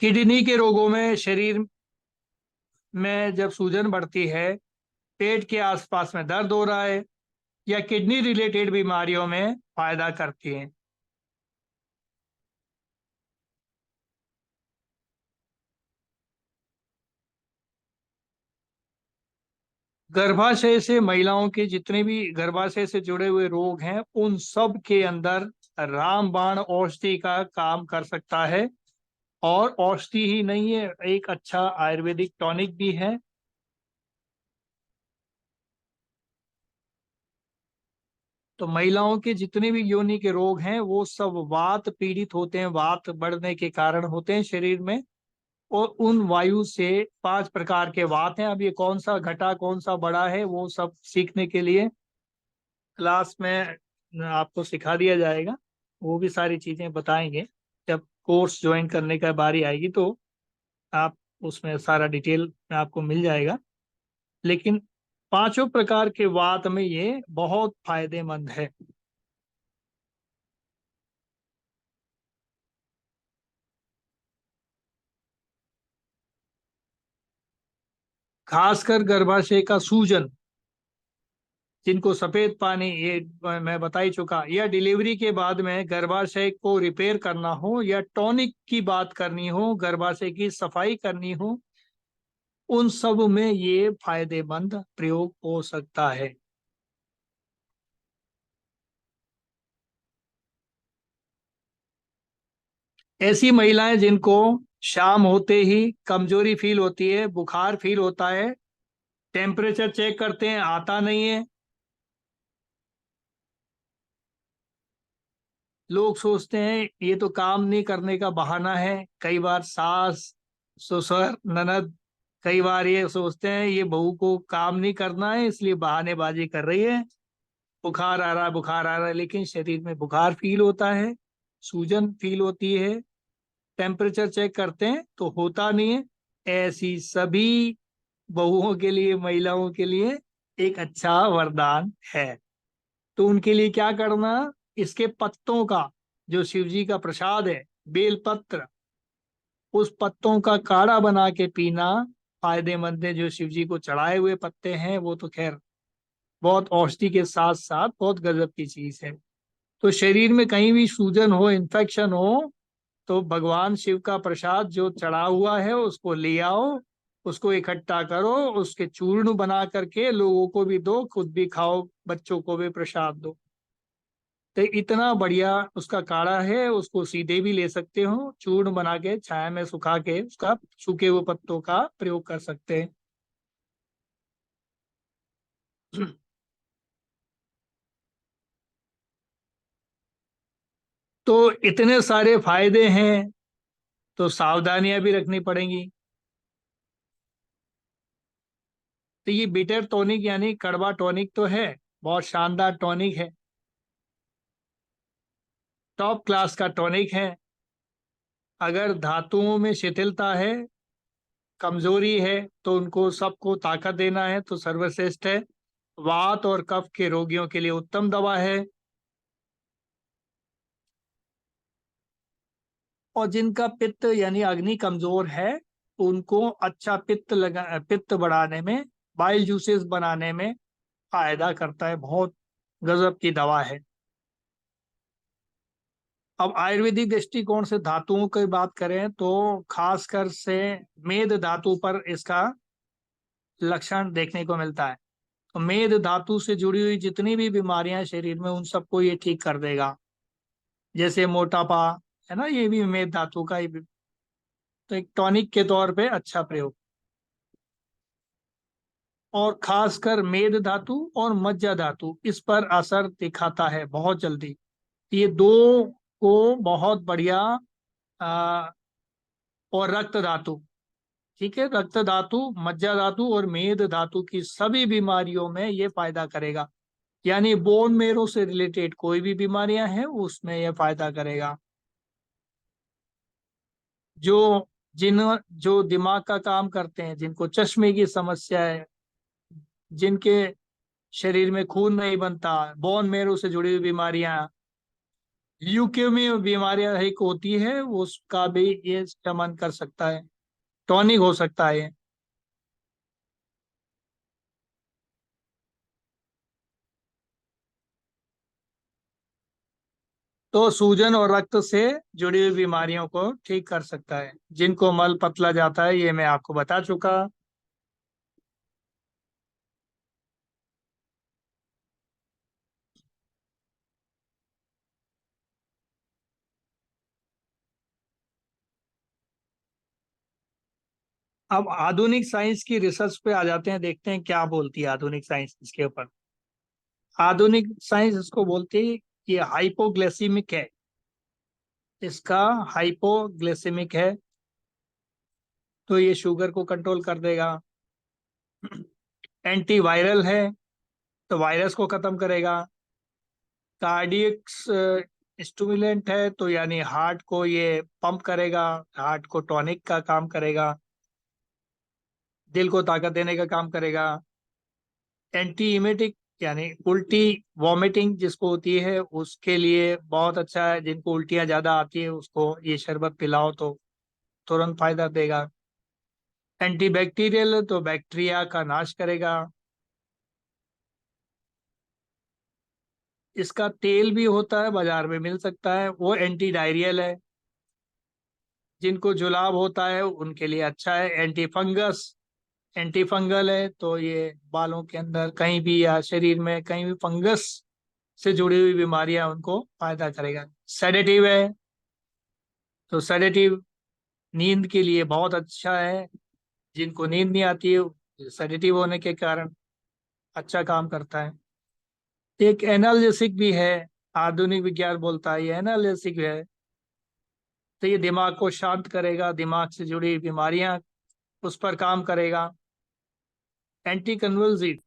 किडनी के रोगों में, शरीर में जब सूजन बढ़ती है, पेट के आसपास में दर्द हो रहा है, या किडनी रिलेटेड बीमारियों में फायदा करती है। गर्भाशय से, महिलाओं के जितने भी गर्भाशय से जुड़े हुए रोग हैं उन सब के अंदर रामबाण औषधि का काम कर सकता है। और औषधि ही नहीं है, एक अच्छा आयुर्वेदिक टॉनिक भी है। तो महिलाओं के जितने भी योनि के रोग हैं वो सब वात पीड़ित होते हैं, वात बढ़ने के कारण होते हैं शरीर में। और उन वायु से 5 प्रकार के वात हैं। अब ये कौन सा घटा कौन सा बड़ा है वो सब सीखने के लिए क्लास में आपको सिखा दिया जाएगा। वो भी सारी चीजें बताएंगे। जब कोर्स ज्वाइन करने का बारी आएगी तो आप उसमें सारा डिटेल में आपको मिल जाएगा। लेकिन 5 प्रकार के वात में ये बहुत फायदेमंद है। खासकर गर्भाशय का सूजन, जिनको सफेद पानी, ये मैं बता ही चुका, या डिलीवरी के बाद में गर्भाशय को रिपेयर करना हो, या टॉनिक की बात करनी हो, गर्भाशय की सफाई करनी हो, उन सब में ये फायदेमंद प्रयोग हो सकता है। ऐसी महिलाएं जिनको शाम होते ही कमजोरी फील होती है, बुखार फील होता है, टेम्परेचर चेक करते हैं आता नहीं है, लोग सोचते हैं ये तो काम नहीं करने का बहाना है। कई बार सास, ससुर, ननद कई बार ये सोचते हैं ये बहू को काम नहीं करना है इसलिए बहानेबाजी कर रही है, बुखार आ रहा है, बुखार आ रहा है, लेकिन शरीर में बुखार फील होता है, सूजन फील होती है, टेम्परेचर चेक करते हैं तो होता नहीं है। ऐसी सभी बहुओं के लिए, महिलाओं के लिए एक अच्छा वरदान है। तो उनके लिए क्या करना, इसके पत्तों का, जो शिव जी का प्रसाद है, बेलपत्र, उस पत्तों का काढ़ा बना के पीना फायदेमंद है। जो शिव जी को चढ़ाए हुए पत्ते हैं वो तो खैर बहुत औषधि के साथ साथ बहुत गजब की चीज है। तो शरीर में कहीं भी सूजन हो, इन्फेक्शन हो, तो भगवान शिव का प्रसाद जो चढ़ा हुआ है उसको ले आओ, उसको इकट्ठा करो, उसके चूर्ण बना करके लोगों को भी दो, खुद भी खाओ, बच्चों को भी प्रसाद दो। तो इतना बढ़िया उसका काढ़ा है, उसको सीधे भी ले सकते हो, चूर्ण बना के छाया में सुखा के उसका सूखे हुए पत्तों का प्रयोग कर सकते हैं। तो इतने सारे फायदे हैं, तो सावधानियां भी रखनी पड़ेंगी। तो ये बिटर टॉनिक यानी कड़वा टॉनिक तो है, बहुत शानदार टॉनिक है, टॉप क्लास का टॉनिक है। अगर धातुओं में शिथिलता है, कमजोरी है, तो उनको सबको ताकत देना है तो सर्वश्रेष्ठ है। वात और कफ के रोगियों के लिए उत्तम दवा है। और जिनका पित्त यानी अग्नि कमजोर है, उनको अच्छा पित्त बढ़ाने में, बाइल जूसेस बनाने में फायदा करता है, बहुत गजब की दवा है। अब आयुर्वेदिक दृष्टिकोण से धातुओं की बात करें तो खासकर से मेद धातु पर इसका लक्षण देखने को मिलता है। तो मेद धातु से जुड़ी हुई जितनी भी बीमारियां शरीर में, उन सबको ये ठीक कर देगा। जैसे मोटापा है ना, ये भी मेद धातु का ही। तो एक टॉनिक के तौर पे अच्छा प्रयोग। और खासकर मेद धातु और मज्जा धातु इस पर असर दिखाता है बहुत जल्दी। ये दो को बहुत बढ़िया। आ, और रक्त धातु, ठीक है, रक्त धातु, मज्जा धातु और मेद धातु की सभी बीमारियों में ये फायदा करेगा। यानी बोन मेरो से रिलेटेड कोई भी बीमारियां हैं उसमें यह फायदा करेगा। जो जिन जो दिमाग का काम करते हैं, जिनको चश्मे की समस्या है, जिनके शरीर में खून नहीं बनता, बोन मेरो से जुड़ी हुई बीमारियां, ल्यूकेमिया बीमारियां एक होती है, उसका भी ये शमन कर सकता है, टॉनिक हो सकता है। तो सूजन और रक्त से जुड़ी हुई बीमारियों को ठीक कर सकता है। जिनको मल पतला जाता है, ये मैं आपको बता चुका। अब आधुनिक साइंस की रिसर्च पे आ जाते हैं, देखते हैं क्या बोलती है आधुनिक साइंस इसके ऊपर। आधुनिक साइंस इसको बोलती है कि हाइपोग्लाइसीमिक है, इसका हाइपोग्लाइसेमिक है, तो ये शुगर को कंट्रोल कर देगा। एंटीवायरल है, तो वायरस को खत्म करेगा। कार्डियक स्टिमुलेंट है, तो यानी हार्ट को ये पंप करेगा, हार्ट को टॉनिक का काम करेगा, दिल को ताकत देने का काम करेगा। एंटी इमेटिक यानी उल्टी वॉमिटिंग जिसको होती है उसके लिए बहुत अच्छा है। जिनको उल्टियां ज्यादा आती है उसको ये शरबत पिलाओ तो तुरंत फायदा देगा। एंटीबैक्टीरियल तो बैक्टीरिया का नाश करेगा। इसका तेल भी होता है, बाजार में मिल सकता है, वो एंटी डायरियल है। जिनको जुलाब होता है उनके लिए अच्छा है। एंटी फंगस, एंटी फंगल है, तो ये बालों के अंदर कहीं भी या शरीर में कहीं भी फंगस से जुड़ी हुई बीमारियां उनको फायदा करेगा। सेडेटिव है, तो सेडेटिव नींद के लिए बहुत अच्छा है। जिनको नींद नहीं आती है, सेडेटिव होने के कारण अच्छा काम करता है। एक एनाल्जेसिक भी है, आधुनिक विज्ञान बोलता है ये एनाल्जेसिक है। तो ये दिमाग को शांत करेगा, दिमाग से जुड़ी बीमारियां उस पर काम करेगा। एंटी कन्वल्सिव,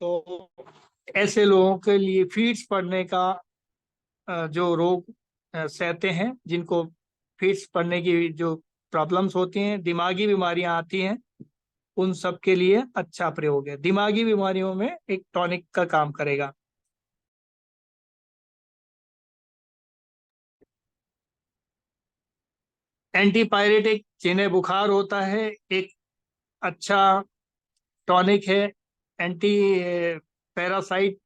तो ऐसे लोगों के लिए फीड्स पड़ने का जो रोग सहते हैं, जिनको फीड्स पड़ने की जो प्रॉब्लम्स होती हैं, दिमागी बीमारियां आती हैं, उन सब के लिए अच्छा प्रयोग है। दिमागी बीमारियों में एक टॉनिक का काम करेगा। एंटीपायरेटिक, जिन्हें बुखार होता है, एक अच्छा टॉनिक है। एंटी पैरासाइट,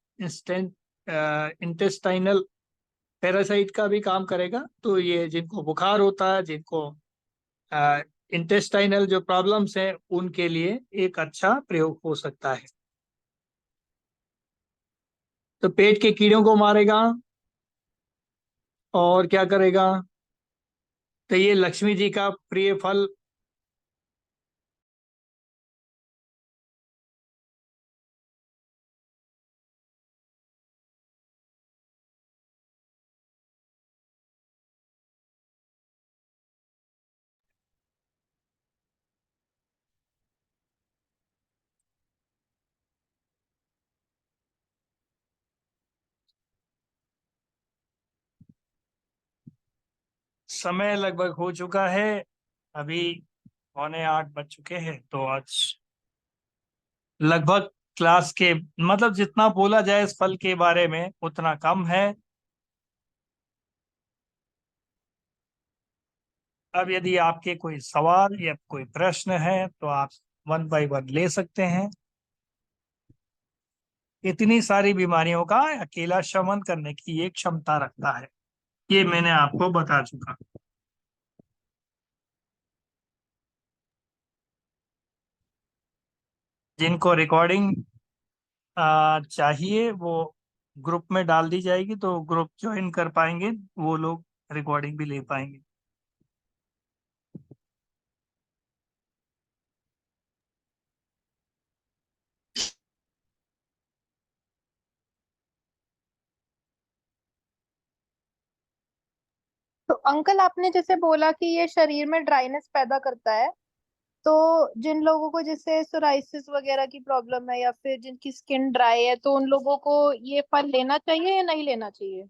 इंटेस्टाइनल पैरासाइट का भी काम करेगा। तो ये जिनको बुखार होता है, जिनको इंटेस्टाइनल जो प्रॉब्लम्स है, उनके लिए एक अच्छा प्रयोग हो सकता है। तो पेट के कीड़ों को मारेगा और क्या करेगा, तो ये लक्ष्मी जी का प्रिय फल। समय लगभग हो चुका है, अभी 7:45 बज चुके हैं। तो आज लगभग क्लास के मतलब जितना बोला जाए इस फल के बारे में उतना कम है। अब यदि आपके कोई सवाल या कोई प्रश्न है तो आप वन बाय वन ले सकते हैं। इतनी सारी बीमारियों का अकेला शमन करने की ये क्षमता रखता है, ये मैंने आपको बता चुका। जिनको रिकॉर्डिंग चाहिए वो ग्रुप में डाल दी जाएगी, तो ग्रुप ज्वाइन कर पाएंगे, वो लोग रिकॉर्डिंग भी ले पाएंगे। तो अंकल आपने जैसे बोला कि ये शरीर में ड्राइनेस पैदा करता है, तो जिन लोगों को जैसे सोराइसिस वगैरह की प्रॉब्लम है या फिर जिनकी स्किन ड्राई है, तो उन लोगों को ये फल लेना चाहिए या नहीं लेना चाहिए?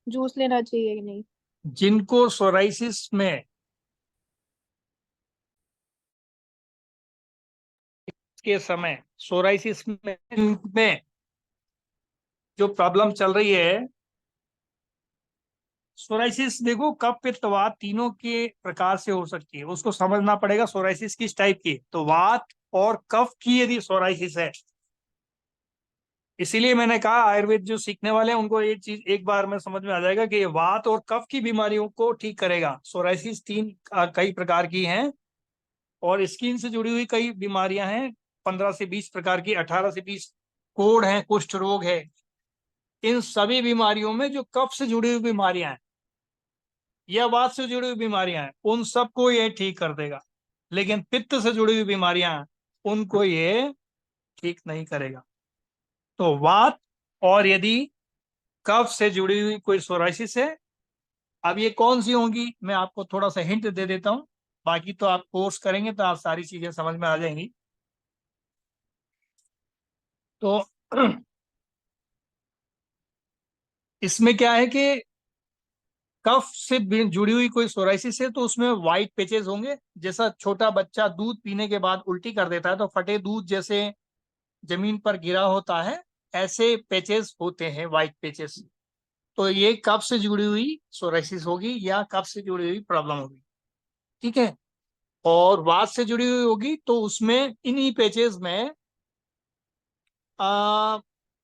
जूस लेना चाहिए कि नहीं? जिनको सोराइसिस में के समय सोराइसिस में जो प्रॉब्लम चल रही है, सोराइसिस देखो कफ पित्त वात तीनों के प्रकार से हो सकती है, उसको समझना पड़ेगा सोराइसिस किस टाइप की। तो वात और कफ की यदि सोराइसिस है, इसीलिए मैंने कहा आयुर्वेद जो सीखने वाले हैं उनको ये चीज एक बार में समझ में आ जाएगा कि ये वात और कफ की बीमारियों को ठीक करेगा। सोराइसिस तीन कई प्रकार की हैं, और स्किन से जुड़ी हुई कई बीमारियां हैं, 15 से 20 प्रकार की, 18 से 20 कोढ़ हैं, कुष्ठ रोग है। इन सभी बीमारियों में जो कफ से जुड़ी हुई बीमारियां हैं या वात से जुड़ी हुई बीमारियां हैं, उन सबको ये ठीक कर देगा। लेकिन पित्त से जुड़ी हुई बीमारियां हैं, उनको ये ठीक नहीं करेगा। तो वात और यदि कफ से जुड़ी हुई कोई सोराइसिस है, अब ये कौन सी होंगी मैं आपको थोड़ा सा हिंट दे देता हूँ, बाकी तो आप कोर्स करेंगे तो आप सारी चीजें समझ में आ जाएंगी। तो इसमें क्या है कि कफ से जुड़ी हुई कोई सोराइसिस है तो उसमें वाइट पेचेस होंगे, जैसा छोटा बच्चा दूध पीने के बाद उल्टी कर देता है तो फटे दूध जैसे जमीन पर गिरा होता है, ऐसे पेचेस होते हैं, वाइट पेचेस। तो ये कफ से जुड़ी हुई सोराइसिस होगी या कफ से जुड़ी हुई प्रॉब्लम होगी, ठीक है। और वात से जुड़ी हुई होगी तो उसमें इन्हीं पेचेस में आ,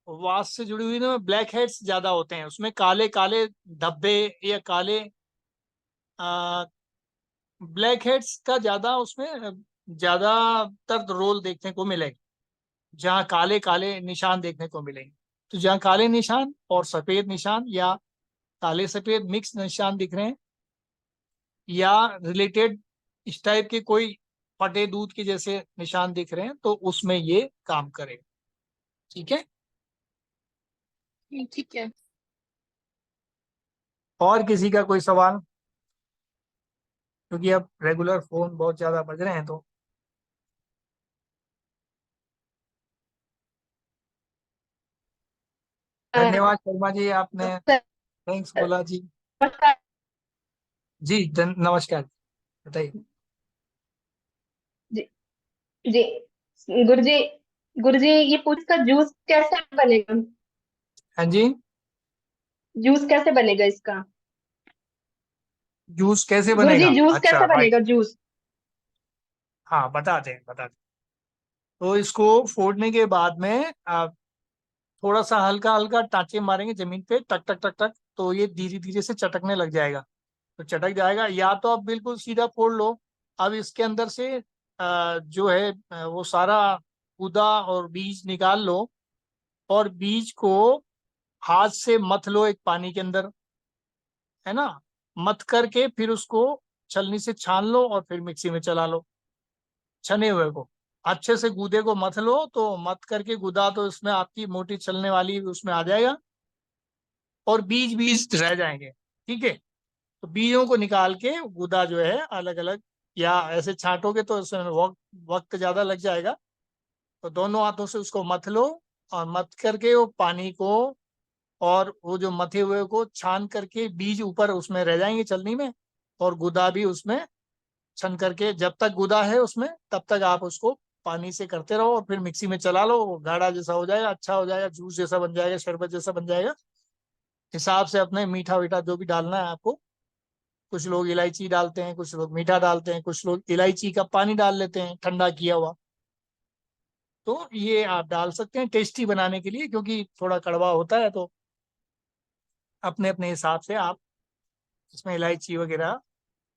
वात से जुड़ी हुई ना ब्लैक हेड्स ज्यादा होते हैं, उसमें काले काले धब्बे या काले ब्लैक हेड्स का ज्यादा उसमें ज्यादातर रोल देखने को मिलेगा, जहाँ काले काले निशान देखने को मिलेंगे। तो जहाँ काले निशान और सफेद निशान या काले सफेद मिक्स निशान दिख रहे हैं, या रिलेटेड इस टाइप के कोई फटे दूध के जैसे निशान दिख रहे हैं, तो उसमें ये काम करेगा, ठीक है। ठीक है। और किसी का कोई सवाल, क्योंकि अब रेगुलर फोन बहुत ज्यादा बज रहे हैं। तो धन्यवाद शर्मा जी, आपने थैंक्स बोला जी। जी नमस्कार, बताइए। जी जी। गुरुजी, गुरुजी ये पूछ का जूस कैसे बनेगा? हाँ जी। जूस कैसे बनेगा इसका? जूस कैसे गुरुजी बनेगा? जूस अच्छा कैसे राइट। बनेगा, जूस? हाँ बताते हैं बताते हैं। तो इसको फोड़ने के बाद में आप थोड़ा सा हल्का हल्का टाँचे मारेंगे जमीन पे, टक टक टक टक, तो ये धीरे धीरे से चटकने लग जाएगा। तो चटक जाएगा, या तो आप बिल्कुल सीधा फोड़ लो। अब इसके अंदर से जो है वो सारा गूदा और बीज निकाल लो, और बीज को हाथ से मथ लो एक पानी के अंदर, है ना। मथ करके फिर उसको छलनी से छान लो और फिर मिक्सी में चला लो। छने हुए को अच्छे से गूदे को मथ लो, तो मथ करके गूदा तो इसमें आपकी मोटी चलने वाली उसमें आ जाएगा, और बीज बीज रह जाएंगे। ठीक है। तो बीजों को निकाल के गूदा जो है अलग अलग, या ऐसे छांटोगे तो इसमें वक्त वक्त ज्यादा लग जाएगा। तो दोनों हाथों से उसको मथ लो, और मथ करके वो पानी को और वो जो मथे हुए को छान करके बीज ऊपर उसमें रह जाएंगे चलनी में, और गुदा भी उसमें छन करके, जब तक गुदा है उसमें तब तक आप उसको पानी से करते रहो, और फिर मिक्सी में चला लो, वो गाढ़ा जैसा हो जाएगा, अच्छा हो जाएगा, जूस जैसा बन जाएगा, शरबत जैसा बन जाएगा। हिसाब से अपने मीठा वीठा जो भी डालना है आपको, कुछ लोग इलायची डालते हैं, कुछ लोग मीठा डालते हैं, कुछ लोग इलायची का पानी डाल लेते हैं ठंडा किया हुआ। तो ये आप डाल सकते हैं टेस्टी बनाने के लिए, क्योंकि थोड़ा कड़वा होता है, तो अपने अपने हिसाब से आप इसमें इलायची वगैरह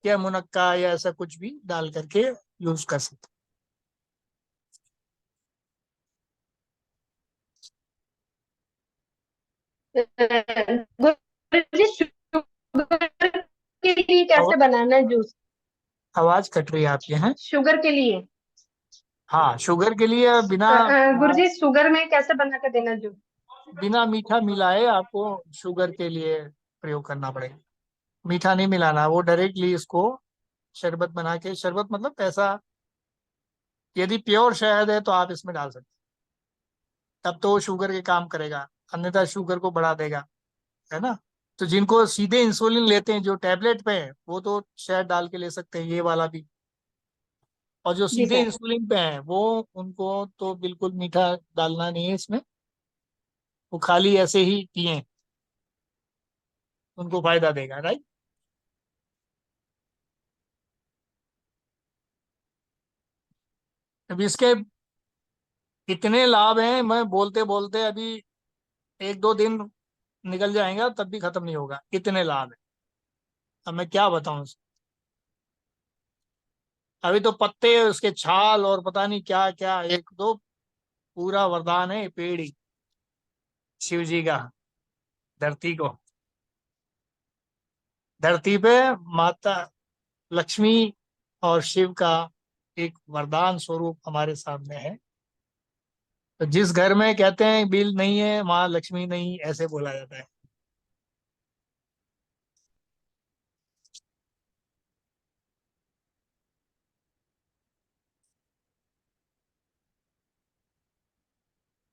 या मुनक्का या ऐसा कुछ भी डाल करके यूज कर सकते गुरुजी शुगर के लिए हैं। कैसे बनाना है जूस? आवाज कट रही है आपके हैं। शुगर के लिए। हाँ, शुगर के लिए बिना गुरुजी शुगर में कैसे बना के देना जूस? बिना मीठा मिलाए आपको शुगर के लिए प्रयोग करना पड़ेगा। मीठा नहीं मिलाना, वो डायरेक्टली इसको शरबत बना के, शरबत मतलब ऐसा, यदि प्योर शहद है तो आप इसमें डाल सकते हैं, तब तो वो शुगर के काम करेगा, अन्यथा शुगर को बढ़ा देगा, है ना। तो जिनको सीधे इंसुलिन लेते हैं, जो टैबलेट पे है, वो तो शहद डाल के ले सकते हैं, ये वाला भी। और जो जी सीधे सर। इंसुलिन पे हैं, वो उनको तो बिल्कुल मीठा डालना नहीं है इसमें, वो खाली ऐसे ही पिए, उनको फायदा देगा, राइट। अब इसके इतने लाभ हैं, मैं बोलते बोलते अभी एक दो दिन निकल जाएगा तब भी खत्म नहीं होगा, इतने लाभ है। अब मैं क्या बताऊं। अभी तो पत्ते, उसके छाल और पता नहीं क्या क्या, एक दो पूरा वरदान है पेड़ ही, शिव जी का, धरती को, धरती पे माता लक्ष्मी और शिव का एक वरदान स्वरूप हमारे सामने है। तो जिस घर में कहते हैं बिल नहीं है, वहां लक्ष्मी नहीं, ऐसे बोला जाता है।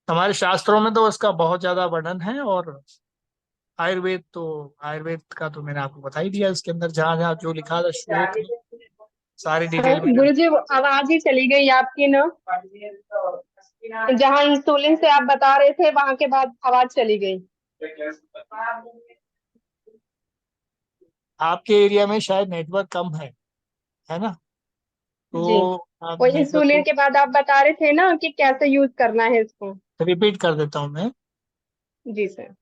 हमारे शास्त्रों में तो उसका बहुत ज्यादा वर्णन है, और आयुर्वेद तो, आयुर्वेद का तो मैंने आपको बता ही दिया, इसके अंदर जहाँ जहाँ जो लिखा था श्लोक में सारी डिटेल में। गुरुजी वो आवाज ही चली गई आपकी ना, जहाँ इंसुलिन से आप बता रहे थे वहां के बाद आवाज चली गई। आपके एरिया में शायद नेटवर्क कम है ना। जी। तो आप वो नेटवर्क इंसुलिन को के बाद आप बता रहे थे ना कि कैसे यूज करना है इसको। रिपीट कर देता हूँ मैं। जी सर।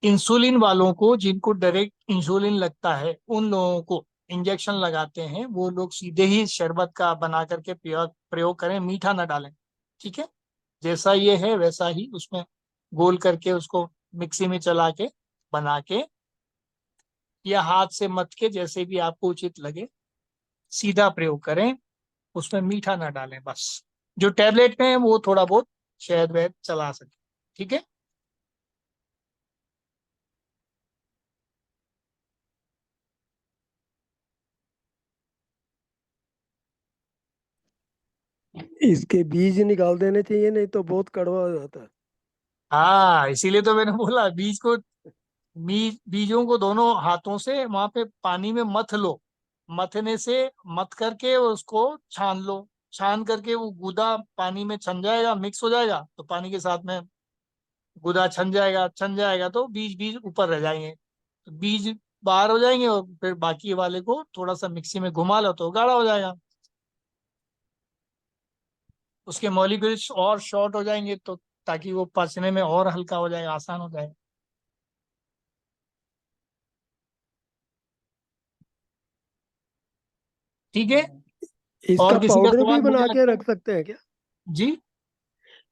इंसुलिन वालों को, जिनको डायरेक्ट इंसुलिन लगता है, उन लोगों को इंजेक्शन लगाते हैं, वो लोग सीधे ही शरबत का बना करके प्रयोग प्रयोग करें, मीठा ना डालें। ठीक है। जैसा ये है वैसा ही उसमें गोल करके उसको मिक्सी में चला के बना के, या हाथ से मथ के, जैसे भी आपको उचित लगे, सीधा प्रयोग करें, उसमें मीठा ना डालें बस। जो टैबलेट में है वो थोड़ा बहुत शहद वहद चला सके। ठीक है। इसके बीज निकाल देने चाहिए, नहीं तो बहुत कड़वा हो जाता है। हाँ, इसीलिए तो मैंने बोला बीज को, बीजों को दोनों हाथों से वहां पे पानी में मथ लो, मथने से मथ करके उसको छान लो, छान करके वो गूदा पानी में छन जाएगा, मिक्स हो जाएगा, तो पानी के साथ में गूदा छन जाएगा, छन जाएगा तो बीज बीज ऊपर रह जाएंगे। तो बीज बाहर हो जाएंगे और फिर बाकी वाले को थोड़ा सा मिक्सी में घुमा लो तो गाढ़ा हो जाएगा। उसके मॉलिक्यूल्स और शॉर्ट हो जाएंगे तो ताकि वो पचने में और हल्का हो जाएगा, आसान हो जाएगा। ठीक है। इसका और किसी का पाउडर भी सवाल मुझे बना के लगता है। रख सकते हैं क्या? जी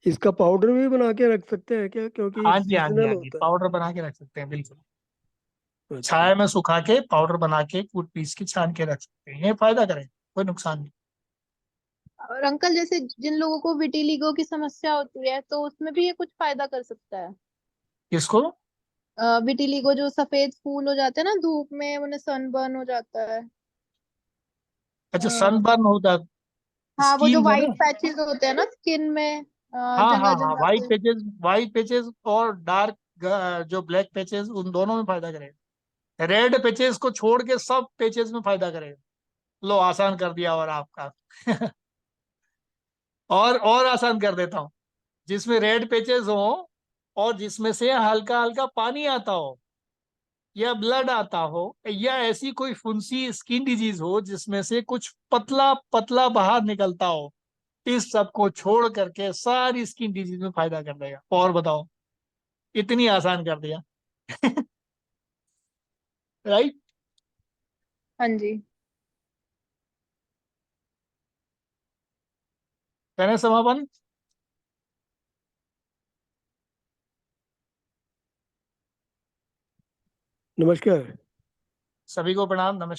इसका पाउडर भी बना के रख सकते हैं क्या, क्योंकि हाँ जी, हाँ जी, सीजनल हाँ जी, होता पाउडर बना के रख सकते हैं बिल्कुल। है। अच्छा। छाया में सुखा के पाउडर बना के कूट पीस के छान के रख सकते हैं, ये फायदा करेगा, कोई नुकसान नहीं। और अंकल जैसे जिन लोगों को विटिलिगो की समस्या होती है तो उसमें भी ये कुछ फायदा कर सकता है। किसको? विटिलिगो जो सफेद फूल हो जाते हैं ना धूप में, उन्हें सनबर्न हो जाता है। अच्छा, अ, सनबर्न होता है हाँ, वो जो स्किन में वाइट ना? पैचेस होते हैं ना स्किन में, हाँ जगह हाँ हाँ, जगह वाइट पे। पेजेस, वाइट पेजेस और डार्क जो ब्लैक पेजेस, उन दोनों में फायदा करेगा। रेड पेजेस को छोड़ के सब पेजेस में फायदा करेगा। लो आसान कर दिया और आपका और आसान कर देता हूँ। जिसमें रेड पेजेस हो और जिसमें से हल्का हल्का पानी आता हो या ब्लड आता हो या ऐसी कोई फुंसी स्किन डिजीज हो जिसमें से कुछ पतला पतला बाहर निकलता हो, इस सब को छोड़ करके सारी स्किन डिजीज में फायदा कर देगा। और बताओ, इतनी आसान कर दिया राइट। हाँ जी। कहने समापन। नमस्कार। सभी को प्रणाम, नमस्कार।